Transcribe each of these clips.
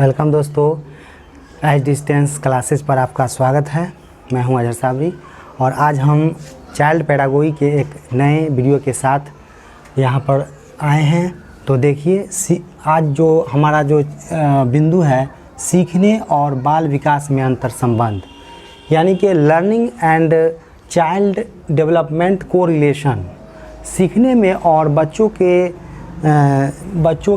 Welcome दोस्तों, as distance classes पर आपका स्वागत है। मैं हूं अजहर साबरी और आज हम चाइल्ड पेडागोगी के एक नए वीडियो के साथ यहां पर आए हैं। तो देखिए, आज जो हमारा जो बिंदु है, सीखने और बाल विकास में अंतर संबंध, यानी कि लर्निंग एंड चाइल्ड डेवलपमेंट को रिलेशन। सीखने में और बच्चों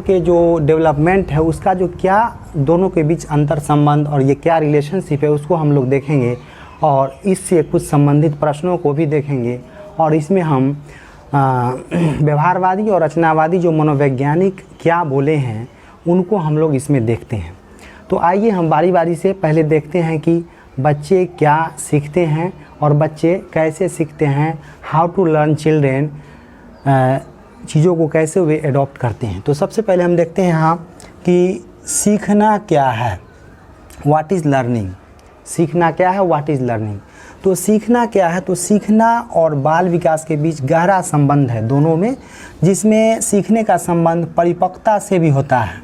के जो डेवलपमेंट है उसका जो क्या दोनों के बीच अंतर संबंध और ये क्या रिलेशनशिप है उसको हम लोग देखेंगे और इससे कुछ संबंधित प्रश्नों को भी देखेंगे। और इसमें हम व्यवहारवादी और रचनावादी जो मनोवैज्ञानिक क्या बोले हैं उनको हम लोग इसमें देखते हैं। तो आइए हम बारी बारी से पहले देखते हैं कि बच्चे क्या सीखते हैं और बच्चे कैसे सीखते हैं। हाउ टू लर्न चिल्ड्रेन, चीज़ों को कैसे वे एडॉप्ट करते हैं। तो सबसे पहले हम देखते हैं यहाँ कि सीखना क्या है, व्हाट इज़ लर्निंग। सीखना क्या है, व्हाट इज़ लर्निंग। तो सीखना क्या है, तो सीखना और बाल विकास के बीच गहरा संबंध है दोनों में, जिसमें सीखने का संबंध परिपक्वता से भी होता है।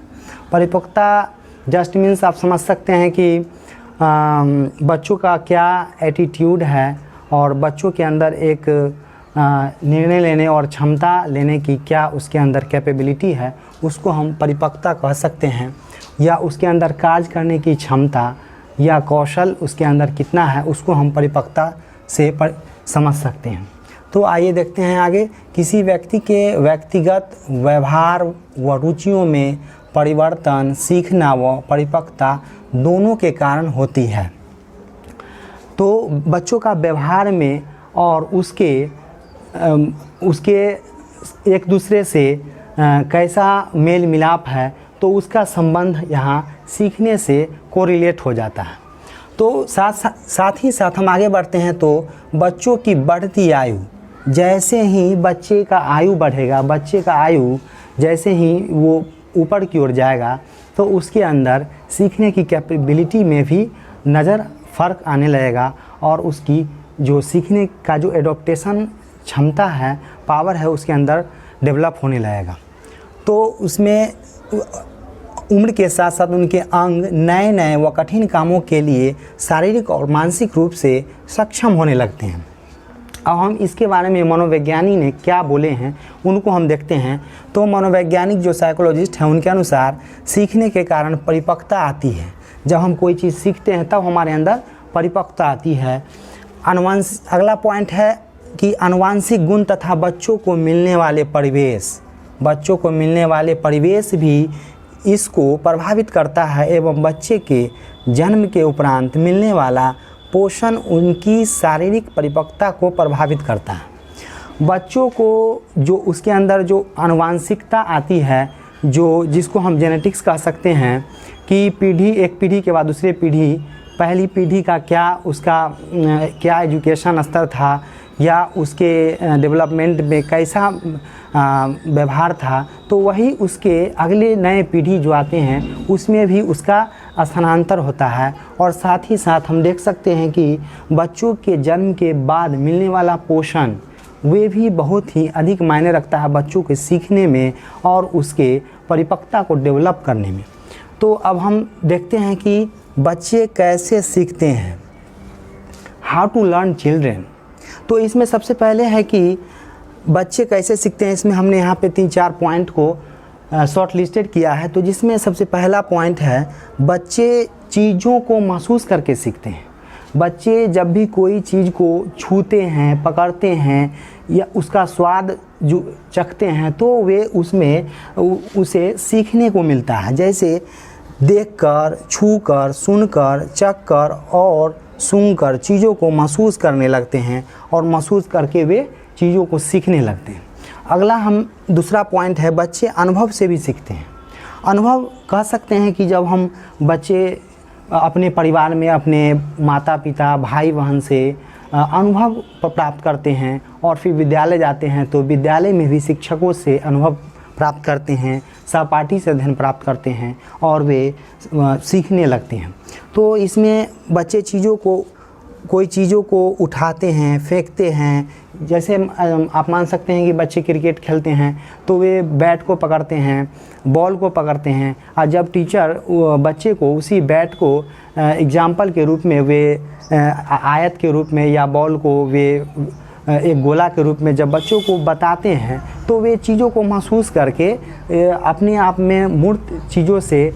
परिपक्वता जस्ट मीन्स आप समझ सकते हैं कि बच्चों का क्या एटीट्यूड है और बच्चों के अंदर एक निर्णय लेने और क्षमता लेने की क्या उसके अंदर कैपेबिलिटी है, उसको हम परिपक्वता कह सकते हैं। या उसके अंदर कार्य करने की क्षमता या कौशल उसके अंदर कितना है उसको हम परिपक्वता से समझ सकते हैं। तो आइए देखते हैं आगे। किसी व्यक्ति के व्यक्तिगत व्यवहार व रुचियों में परिवर्तन सीखना व परिपक्वता दोनों के कारण होती है। तो बच्चों का व्यवहार में और उसके एक दूसरे से कैसा मेल मिलाप है, तो उसका संबंध यहाँ सीखने से कोरिलेट हो जाता है। तो साथ ही साथ हम आगे बढ़ते हैं तो बच्चों की बढ़ती आयु, जैसे ही बच्चे का आयु बढ़ेगा, बच्चे का आयु जैसे ही वो ऊपर की ओर जाएगा तो उसके अंदर सीखने की कैपेबिलिटी में भी फ़र्क आने लगेगा और उसकी जो सीखने का जो एडॉप्टेशन क्षमता है, पावर है, उसके अंदर डेवलप होने लगेगा। तो उसमें उम्र के साथ साथ उनके अंग नए नए व कठिन कामों के लिए शारीरिक और मानसिक रूप से सक्षम होने लगते हैं। अब हम इसके बारे में मनोवैज्ञानिक ने क्या बोले हैं उनको हम देखते हैं। तो मनोवैज्ञानिक जो साइकोलॉजिस्ट हैं उनके अनुसार सीखने के कारण परिपक्वता आती है। जब हम कोई चीज़ सीखते हैं तब हमारे अंदर परिपक्वता आती है। अगला पॉइंट है कि आनुवंशिक गुण तथा बच्चों को मिलने वाले परिवेश भी इसको प्रभावित करता है एवं बच्चे के जन्म के उपरांत मिलने वाला पोषण उनकी शारीरिक परिपक्वता को प्रभावित करता है। बच्चों को जो उसके अंदर जो आनुवंशिकता आती है, जो जिसको हम जेनेटिक्स कह सकते हैं कि एक पीढ़ी के बाद दूसरी पीढ़ी, पहली पीढ़ी का क्या एजुकेशन स्तर था या उसके डेवलपमेंट में कैसा व्यवहार था, तो वही उसके अगले नए पीढ़ी जो आते हैं उसमें भी उसका स्थानांतर होता है। और साथ ही साथ हम देख सकते हैं कि बच्चों के जन्म के बाद मिलने वाला पोषण वे भी बहुत ही अधिक मायने रखता है बच्चों के सीखने में और उसके परिपक्वता को डेवलप करने में। तो अब हम देखते हैं कि बच्चे कैसे सीखते हैं, हाउ टू लर्न चिल्ड्रेन। तो इसमें सबसे पहले है कि बच्चे कैसे सीखते हैं। इसमें हमने यहाँ पे 3-4 पॉइंट को शॉर्ट लिस्टेड किया है। तो जिसमें सबसे पहला पॉइंट है, बच्चे चीज़ों को महसूस करके सीखते हैं। बच्चे जब भी कोई चीज़ को छूते हैं, पकड़ते हैं या उसका स्वाद जो चखते हैं तो वे उसे सीखने को मिलता है। जैसे देखकर, छूकर, सुनकर, चखकर और सूंघकर चीज़ों को महसूस करने लगते हैं और महसूस करके वे चीज़ों को सीखने लगते हैं। अगला हम दूसरा पॉइंट है, बच्चे अनुभव से भी सीखते हैं। अनुभव कह सकते हैं कि जब हम बच्चे अपने परिवार में अपने माता पिता भाई बहन से अनुभव प्राप्त करते हैं और फिर विद्यालय जाते हैं तो विद्यालय में भी शिक्षकों से अनुभव प्राप्त करते हैं, सहपाठी से अध्ययन प्राप्त करते हैं और वे सीखने लगते हैं। तो इसमें बच्चे कोई चीज़ों को उठाते हैं, फेंकते हैं, जैसे आप मान सकते हैं कि बच्चे क्रिकेट खेलते हैं तो वे बैट को पकड़ते हैं, बॉल को पकड़ते हैं, और जब टीचर बच्चे को उसी बैट को एग्जाम्पल के रूप में वे आयत के रूप में या बॉल को वे एक गोला के रूप में जब बच्चों को बताते हैं तो वे चीज़ों को महसूस करके अपने आप में मूर्त चीज़ों से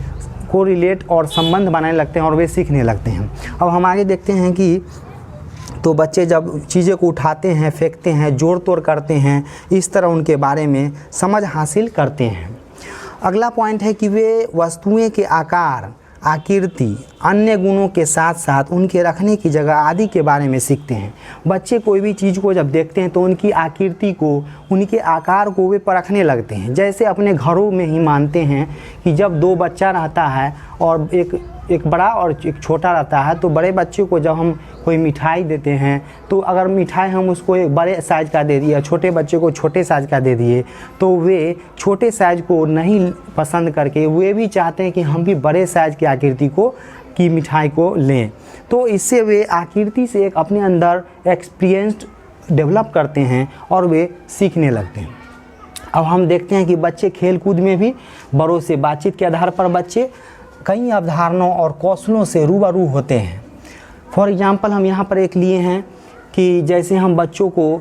को रिलेट और संबंध बनाने लगते हैं और वे सीखने लगते हैं। अब हम आगे देखते हैं कि तो बच्चे जब चीज़ें को उठाते हैं, फेंकते हैं, जोड़ तोड़ करते हैं, इस तरह उनके बारे में समझ हासिल करते हैं। अगला पॉइंट है कि वे वस्तुएं के आकार, आकृति, अन्य गुणों के साथ साथ उनके रखने की जगह आदि के बारे में सीखते हैं। बच्चे कोई भी चीज़ को जब देखते हैं तो उनकी आकृति को, उनके आकार को वे परखने लगते हैं। जैसे अपने घरों में ही मानते हैं कि जब दो बच्चा रहता है और एक बड़ा और एक छोटा रहता है, तो बड़े बच्चे को जब हम कोई मिठाई देते हैं तो अगर मिठाई हम उसको एक बड़े साइज़ का दे दिए, छोटे बच्चे को छोटे साइज़ का दे दिए, तो वे छोटे साइज़ को नहीं पसंद करके वे भी चाहते हैं कि हम भी बड़े साइज़ की आकृति की मिठाई को लें। तो इससे वे आकृति से एक अपने अंदर एक्सपीरियंस डेवलप करते हैं और वे सीखने लगते हैं। अब हम देखते हैं कि बच्चे खेल कूद में भी बड़ों से बातचीत के आधार पर बच्चे कई अवधारणाओं और कौशलों से रूबरू होते हैं। फॉर एग्ज़ाम्पल हम यहाँ पर एक लिए हैं कि जैसे हम बच्चों को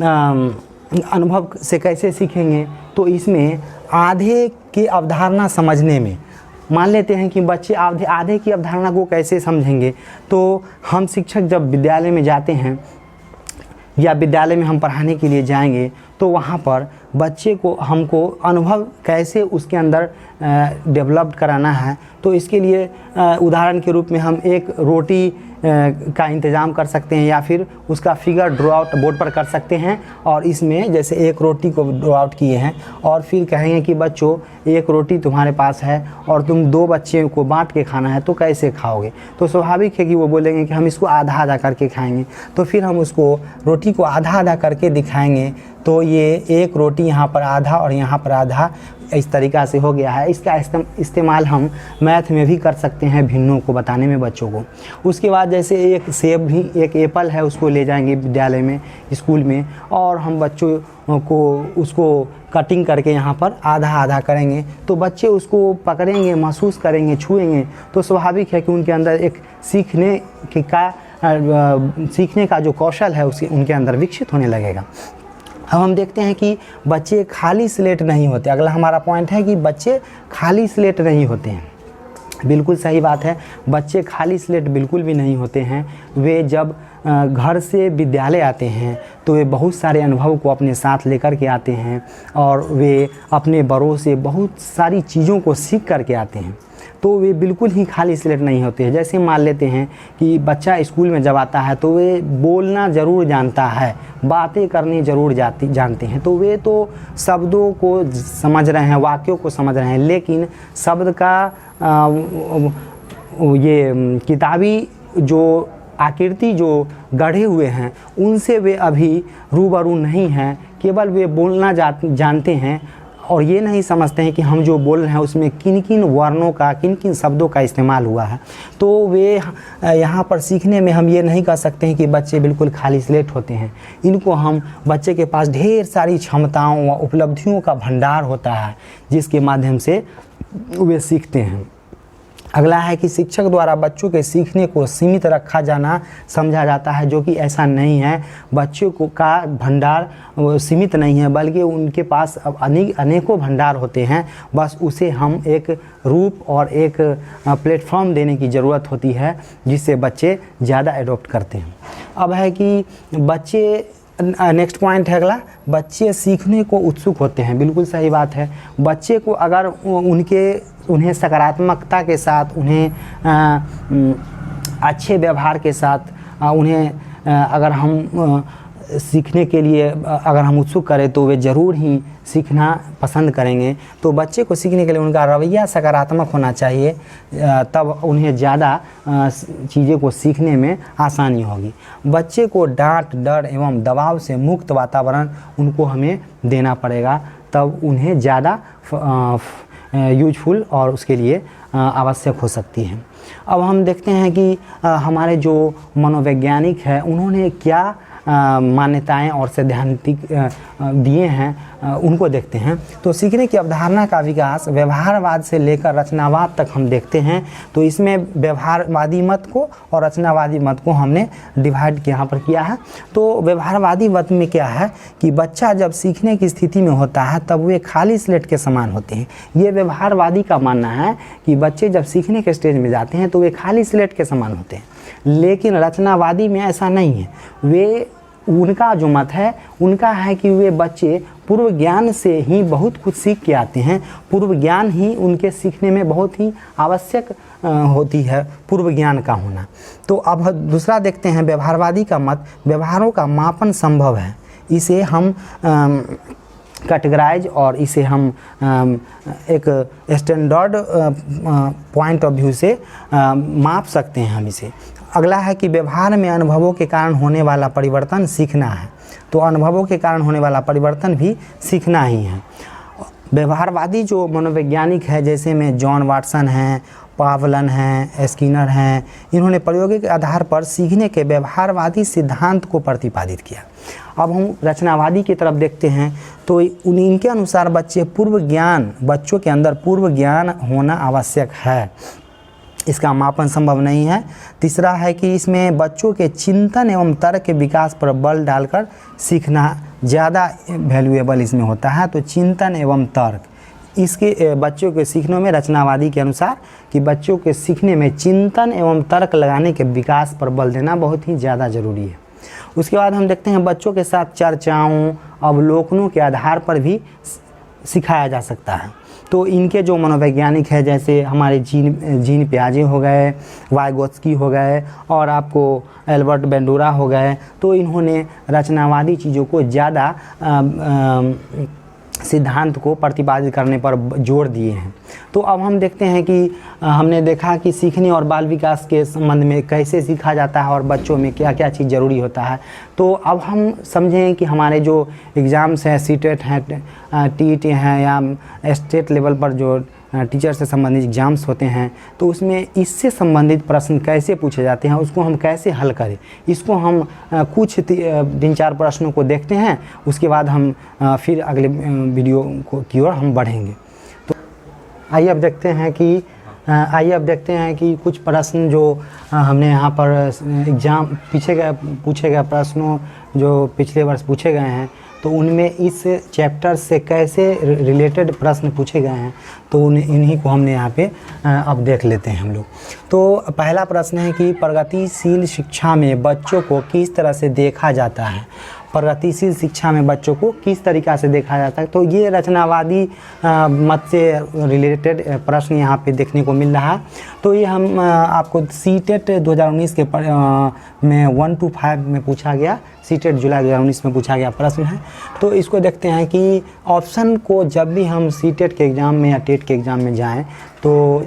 अनुभव से कैसे सीखेंगे, तो इसमें आधे की अवधारणा समझने में, मान लेते हैं कि बच्चे आधे की अवधारणा को कैसे समझेंगे, तो हम शिक्षक जब विद्यालय में जाते हैं या विद्यालय में हम पढ़ाने के लिए जाएंगे तो वहाँ पर बच्चे को हमको अनुभव कैसे उसके अंदर डेवलप कराना है, तो इसके लिए उदाहरण के रूप में हम एक रोटी का इंतज़ाम कर सकते हैं या फिर उसका फिगर ड्रॉ आउट बोर्ड पर कर सकते हैं। और इसमें जैसे एक रोटी को ड्रॉ आउट किए हैं और फिर कहेंगे कि बच्चों एक रोटी तुम्हारे पास है और तुम दो बच्चे को बांट के खाना है, तो कैसे खाओगे? तो स्वाभाविक है कि वो बोलेंगे कि हम इसको आधा आधा करके खाएंगे। तो फिर हम उसको रोटी को आधा आधा करके दिखाएंगे, तो ये एक रोटी यहाँ पर आधा और यहाँ पर आधा इस तरीक़ा से हो गया है। इसका इस्तेमाल हम मैथ में भी कर सकते हैं भिन्नों को बताने में बच्चों को। उसके बाद जैसे एक सेब भी, एक एप्पल है, उसको ले जाएंगे विद्यालय में, स्कूल में, और हम बच्चों को उसको कटिंग करके यहाँ पर आधा आधा करेंगे, तो बच्चे उसको पकड़ेंगे, महसूस करेंगे, छुएंगे, तो स्वाभाविक है कि उनके अंदर एक सीखने का जो कौशल है उनके अंदर विकसित होने लगेगा। अब हम देखते हैं कि बच्चे खाली स्लेट नहीं होते। अगला हमारा पॉइंट है कि बच्चे खाली स्लेट नहीं होते हैं। बिल्कुल सही बात है, बच्चे खाली स्लेट बिल्कुल भी नहीं होते हैं। वे जब घर से विद्यालय आते हैं तो वे बहुत सारे अनुभव को अपने साथ लेकर के आते हैं और वे अपने बड़ों से बहुत सारी चीज़ों को सीख करके आते हैं। तो वे बिल्कुल ही खाली स्लेट नहीं होते हैं। जैसे मान लेते हैं कि बच्चा स्कूल में जब आता है तो वे बोलना ज़रूर जानता है, बातें करनी ज़रूर जानते हैं, तो वे तो शब्दों को समझ रहे हैं, वाक्यों को समझ रहे हैं, लेकिन शब्द का ये किताबी जो आकृति जो गढ़े हुए हैं उनसे वे अभी रूबरू नहीं हैं। केवल वे बोलना जानते हैं और ये नहीं समझते हैं कि हम जो बोल रहे हैं उसमें किन किन वर्णों का, किन किन शब्दों का इस्तेमाल हुआ है। तो वे यहाँ पर सीखने में हम ये नहीं कह सकते हैं कि बच्चे बिल्कुल खाली स्लेट होते हैं। इनको हम, बच्चे के पास ढेर सारी क्षमताओं व उपलब्धियों का भंडार होता है जिसके माध्यम से वे सीखते हैं। अगला है कि शिक्षक द्वारा बच्चों के सीखने को सीमित रखा जाना समझा जाता है, जो कि ऐसा नहीं है। बच्चों को का भंडार सीमित नहीं है, बल्कि उनके पास अब अनेकों भंडार होते हैं। बस उसे हम एक रूप और एक प्लेटफॉर्म देने की ज़रूरत होती है जिससे बच्चे ज़्यादा एडॉप्ट करते हैं। अब है कि बच्चे, नेक्स्ट पॉइंट है अगला, बच्चे सीखने को उत्सुक होते हैं। बिल्कुल सही बात है। बच्चे को अगर उन्हें सकारात्मकता के साथ, उन्हें अच्छे व्यवहार के साथ उन्हें अगर हम सीखने के लिए अगर हम उत्सुक करें तो वे ज़रूर ही सीखना पसंद करेंगे। तो बच्चे को सीखने के लिए उनका रवैया सकारात्मक होना चाहिए, तब उन्हें ज़्यादा चीज़ें को सीखने में आसानी होगी। बच्चे को डांट, डर एवं दबाव से मुक्त वातावरण उनको हमें देना पड़ेगा, तब उन्हें ज़्यादा यूजफुल और उसके लिए आवश्यक हो सकती है। अब हम देखते हैं कि हमारे जो मनोवैज्ञानिक है उन्होंने क्या मान्यताएं और सैद्धांतिक दिए हैं उनको देखते हैं। तो सीखने की अवधारणा का विकास व्यवहारवाद से लेकर रचनावाद तक हम देखते हैं। तो इसमें व्यवहारवादी मत को और रचनावादी मत को हमने डिवाइड यहाँ पर किया है। तो व्यवहारवादी मत में क्या है कि बच्चा जब सीखने की स्थिति में होता है तब वे खाली स्लेट के समान होते हैं। ये व्यवहारवादी का मानना है कि बच्चे जब सीखने के स्टेज में जाते हैं तो वे खाली स्लेट के समान होते हैं। लेकिन रचनावादी में ऐसा नहीं है। उनका जो मत है उनका है कि वे बच्चे पूर्व ज्ञान से ही बहुत कुछ सीख के आते हैं। पूर्व ज्ञान ही उनके सीखने में बहुत ही आवश्यक होती है, पूर्व ज्ञान का होना। तो अब दूसरा देखते हैं व्यवहारवादी का मत, व्यवहारों का मापन संभव है। इसे हम कैटेगराइज और इसे हम एक स्टैंडर्ड पॉइंट ऑफ व्यू से माप सकते हैं हम इसे। अगला है कि व्यवहार में अनुभवों के कारण होने वाला परिवर्तन सीखना है। तो अनुभवों के कारण होने वाला परिवर्तन भी सीखना ही है। व्यवहारवादी जो मनोवैज्ञानिक है जैसे में जॉन वाटसन हैं, पावलन हैं, स्किनर हैं, इन्होंने प्रयोगिक आधार पर सीखने के व्यवहारवादी सिद्धांत को प्रतिपादित किया। अब हम रचनावादी की तरफ देखते हैं। तो इनके अनुसार बच्चों के अंदर पूर्व ज्ञान होना आवश्यक है, इसका मापन संभव नहीं है। तीसरा है कि इसमें बच्चों के चिंतन एवं तर्क के विकास पर बल डालकर सीखना ज़्यादा वैल्यूएबल इसमें होता है। तो चिंतन एवं तर्क, इसके बच्चों के सीखने में रचनावादी के अनुसार कि बच्चों के सीखने में चिंतन एवं तर्क लगाने के विकास पर बल देना बहुत ही ज़्यादा ज़रूरी है। उसके बाद हम देखते हैं बच्चों के साथ चर्चाओं, अवलोकनों के आधार पर भी सिखाया जा सकता है। तो इनके जो मनोवैज्ञानिक है जैसे हमारे जीन पियाजे हो गए, वाइगोत्स्की हो गए और आपको एल्बर्ट बेंडोरा हो गए, तो इन्होंने रचनावादी चीज़ों को ज़्यादा सिद्धांत को प्रतिपादित करने पर जोर दिए हैं। तो अब हम देखते हैं कि हमने देखा कि सीखने और बाल विकास के संबंध में कैसे सीखा जाता है और बच्चों में क्या क्या चीज़ ज़रूरी होता है। तो अब हम समझें कि हमारे जो एग्ज़ाम्स हैं, सीटेट हैं, टीईटी हैं या स्टेट लेवल पर जो टीचर से संबंधित एग्ज़ाम्स होते हैं, तो उसमें इससे संबंधित प्रश्न कैसे पूछे जाते हैं, उसको हम कैसे हल करें, इसको हम कुछ 3-4 प्रश्नों को देखते हैं। उसके बाद हम फिर अगले वीडियो की ओर हम बढ़ेंगे। तो आइए अब देखते हैं कि कुछ प्रश्न जो हमने यहाँ पर एग्ज़ाम पूछे गए प्रश्नों जो पिछले वर्ष पूछे गए हैं, तो उनमें इस चैप्टर से कैसे रिलेटेड प्रश्न पूछे गए हैं, तो इन्हीं को हमने यहाँ पे अब देख लेते हैं हम लोग। तो पहला प्रश्न है कि प्रगतिशील शिक्षा में बच्चों को किस तरह से देखा जाता है। प्रगतिशील शिक्षा में बच्चों को किस तरीक़ा से देखा जाता है, तो ये रचनावादी मत से रिलेटेड प्रश्न यहाँ पे देखने को मिल रहा है। तो ये हम आपको सीटेट 2019 के में 1 to 5 में पूछा गया, सीटेट जुलाई 2019 में पूछा गया प्रश्न है। तो इसको देखते हैं कि ऑप्शन को जब भी हम सीटेट के एग्ज़ाम में या टेट के एग्ज़ाम में जाएं तो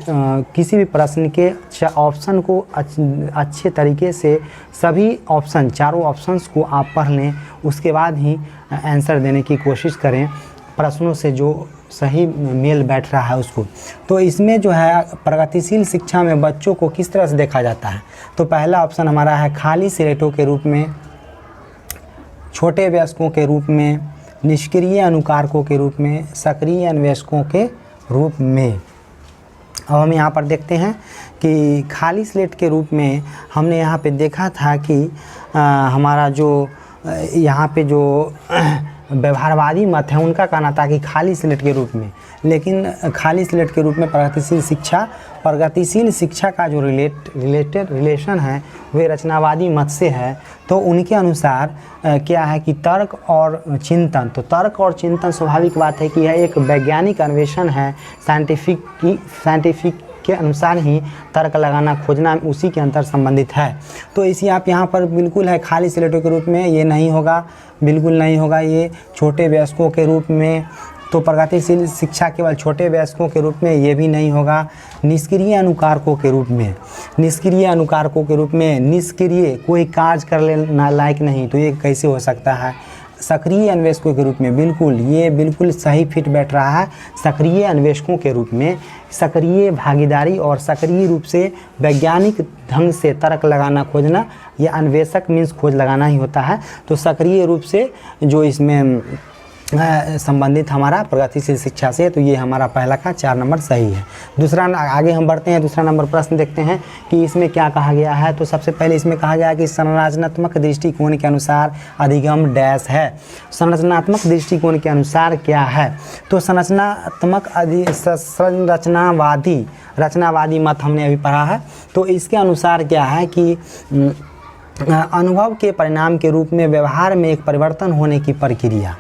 किसी भी प्रश्न के ऑप्शन को अच्छे तरीके से सभी ऑप्शन, चारों ऑप्शंस को आप पढ़ लें, उसके बाद ही आंसर देने की कोशिश करें प्रश्नों से जो सही मेल बैठ रहा है उसको। तो इसमें जो है प्रगतिशील शिक्षा में बच्चों को किस तरह से देखा जाता है, तो पहला ऑप्शन हमारा है खाली स्लेटों के रूप में, छोटे वयस्कों के रूप में, निष्क्रिय अनुकारकों के रूप में, सक्रिय अन्वेषकों के रूप में। अब हम यहाँ पर देखते हैं कि खाली स्लेट के रूप में हमने यहाँ पे देखा था कि हमारा जो यहाँ पे जो व्यवहारवादी मत है उनका कहना था कि खाली स्लेट के रूप में, लेकिन खाली स्लेट के रूप में प्रगतिशील शिक्षा का जो रिलेशन है वे रचनावादी मत से है। तो उनके अनुसार क्या है कि तर्क और चिंतन, तो तर्क और चिंतन स्वाभाविक बात है कि यह एक वैज्ञानिक अन्वेषण है, साइंटिफिक के अनुसार ही तर्क लगाना, खोजना उसी के अंतर संबंधित है। तो इसी आप यहाँ पर बिल्कुल है खाली स्लेटों के रूप में, ये नहीं होगा, बिल्कुल नहीं होगा। ये छोटे वयस्कों के रूप में, तो प्रगतिशील शिक्षा केवल छोटे वयस्कों के रूप में, ये भी नहीं होगा। निष्क्रिय अनुकारकों के रूप में, निष्क्रिय अनुकारकों के रूप में, निष्क्रिय कोई कार्य कर लेना लायक नहीं, तो ये कैसे हो सकता है। सक्रिय अन्वेषकों के रूप में, बिल्कुल ये बिल्कुल सही फिट बैठ रहा है। सक्रिय अन्वेषकों के रूप में सक्रिय भागीदारी और सक्रिय रूप से वैज्ञानिक ढंग से तर्क लगाना, खोजना, ये अन्वेषक मीन्स खोज लगाना ही होता है। तो सक्रिय रूप से जो इसमें संबंधित हमारा प्रगतिशील शिक्षा से, तो ये हमारा पहला का 4 नंबर सही है। दूसरा आगे हम बढ़ते हैं, दूसरा नंबर प्रश्न देखते हैं कि इसमें क्या कहा गया है। तो सबसे पहले इसमें कहा गया है कि संरचनात्मक दृष्टिकोण के अनुसार अधिगम डैश है। संरचनात्मक दृष्टिकोण के अनुसार क्या है, तो रचनावादी मत हमने अभी पढ़ा है। तो इसके अनुसार क्या है कि अनुभव के परिणाम के रूप में व्यवहार में एक परिवर्तन होने की प्रक्रिया,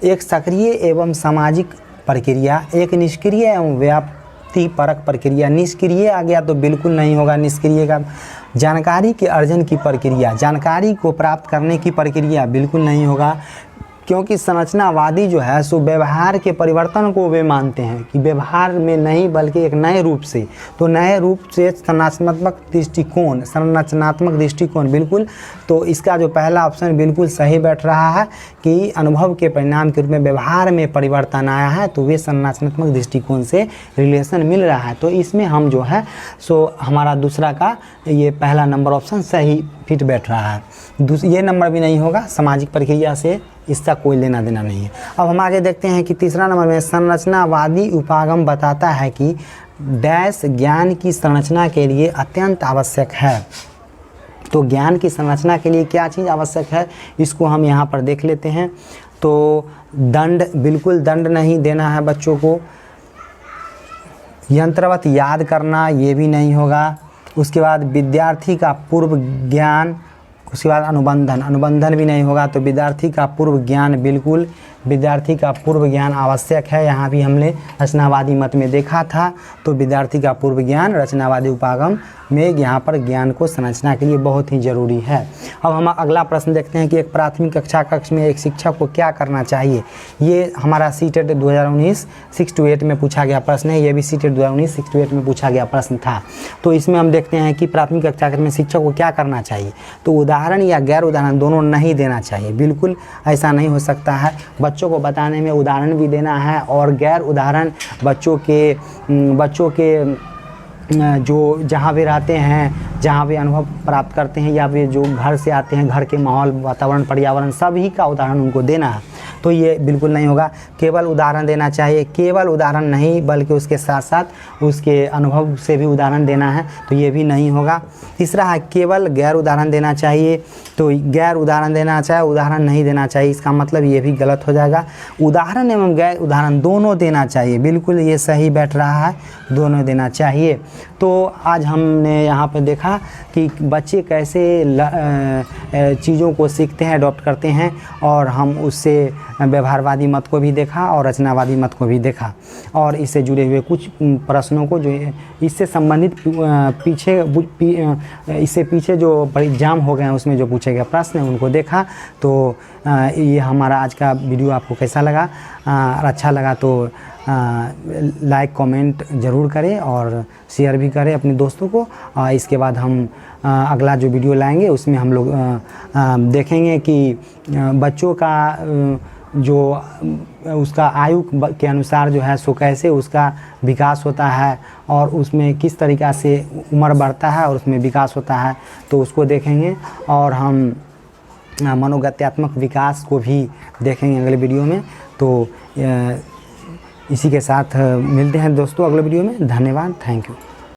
एक सक्रिय एवं सामाजिक प्रक्रिया, एक निष्क्रिय एवं व्याप्तिपरक प्रक्रिया। निष्क्रिय आ गया तो बिल्कुल नहीं होगा, निष्क्रिय का जानकारी के अर्जन की प्रक्रिया, जानकारी को प्राप्त करने की प्रक्रिया बिल्कुल नहीं होगा, क्योंकि संरचनावादी जो है सो व्यवहार के परिवर्तन को वे मानते हैं कि व्यवहार में नहीं बल्कि एक नए रूप से। तो नए रूप से संरचनात्मक दृष्टिकोण बिल्कुल, तो इसका जो पहला ऑप्शन बिल्कुल सही बैठ रहा है कि अनुभव के परिणाम के रूप में व्यवहार में परिवर्तन आया है, तो वे संरचनात्मक दृष्टिकोण से रिलेशन मिल रहा है। तो इसमें हम जो है सो हमारा दूसरा का ये पहला नंबर ऑप्शन सही फिट बैठ रहा है। ये नंबर भी नहीं होगा, सामाजिक प्रक्रिया से इसका कोई लेना देना नहीं है। अब हम आगे देखते हैं कि तीसरा नंबर में संरचनावादी उपागम बताता है कि डैश ज्ञान की संरचना के लिए अत्यंत आवश्यक है। तो ज्ञान की संरचना के लिए क्या चीज़ आवश्यक है, इसको हम यहाँ पर देख लेते हैं। तो दंड, बिल्कुल दंड नहीं देना है बच्चों को। यंत्रवत याद करना, ये भी नहीं होगा। उसके बाद विद्यार्थी का पूर्व ज्ञान, उसके बाद अनुबंधन भी नहीं होगा। तो विद्यार्थी का पूर्व ज्ञान, बिल्कुल विद्यार्थी का पूर्व ज्ञान आवश्यक है। यहाँ भी हमने रचनावादी मत में देखा था। तो विद्यार्थी का पूर्व ज्ञान रचनावादी उपागम में यहाँ पर ज्ञान को संरचना के लिए बहुत ही ज़रूरी है। अब हम अगला प्रश्न देखते हैं कि एक प्राथमिक कक्षा कक्ष में एक शिक्षक को क्या करना चाहिए। ये हमारा सीटेट 2019 6 to 8 में पूछा गया प्रश्न है। ये भी सीटेट 2019 6 to 8 में पूछा गया प्रश्न था। तो इसमें हम देखते हैं कि प्राथमिक कक्षा कक्ष में शिक्षक को क्या करना चाहिए। तो उदाहरण या गैर उदाहरण दोनों नहीं देना चाहिए, बिल्कुल ऐसा नहीं हो सकता है। बच्चों को बताने में उदाहरण भी देना है और गैर उदाहरण बच्चों के जो जहाँ वे रहते हैं, जहाँ वे अनुभव प्राप्त करते हैं, या वे जो घर से आते हैं, घर के माहौल, वातावरण, पर्यावरण सभी का उदाहरण उनको देना है। तो ये बिल्कुल नहीं होगा। केवल उदाहरण देना चाहिए, केवल उदाहरण नहीं बल्कि उसके साथ साथ उसके अनुभव से भी उदाहरण देना है, तो ये भी नहीं होगा। तीसरा है केवल गैर उदाहरण देना चाहिए। तो गैर उदाहरण देना चाहिए, उदाहरण नहीं देना चाहिए, इसका मतलब ये भी गलत हो जाएगा। उदाहरण एवं गैर उदाहरण दोनों देना चाहिए, बिल्कुल ये सही बैठ रहा है, दोनों देना चाहिए। तो आज हमने यहाँ पर देखा कि बच्चे कैसे चीज़ों को सीखते हैं, अडॉप्ट करते हैं, और हम उससे व्यवहारवादी मत को भी देखा और रचनावादी मत को भी देखा, और इससे जुड़े हुए कुछ प्रश्नों को जो इससे संबंधित इससे पीछे जो एग्जाम हो गए हैं उसमें जो पूछे गए प्रश्न हैं उनको देखा। तो ये हमारा आज का वीडियो आपको कैसा लगा, अच्छा लगा तो लाइक कमेंट ज़रूर करें और शेयर भी करें अपने दोस्तों को। इसके बाद हम अगला जो वीडियो लाएंगे उसमें हम लोग देखेंगे कि बच्चों का जो उसका आयु के अनुसार जो है सो कैसे उसका विकास होता है और उसमें किस तरीक़ा से उम्र बढ़ता है और उसमें विकास होता है, तो उसको देखेंगे। और हम मनोगत्यात्मक विकास को भी देखेंगे अगले वीडियो में। तो इसी के साथ मिलते हैं दोस्तों अगले वीडियो में। धन्यवाद, थैंक यू।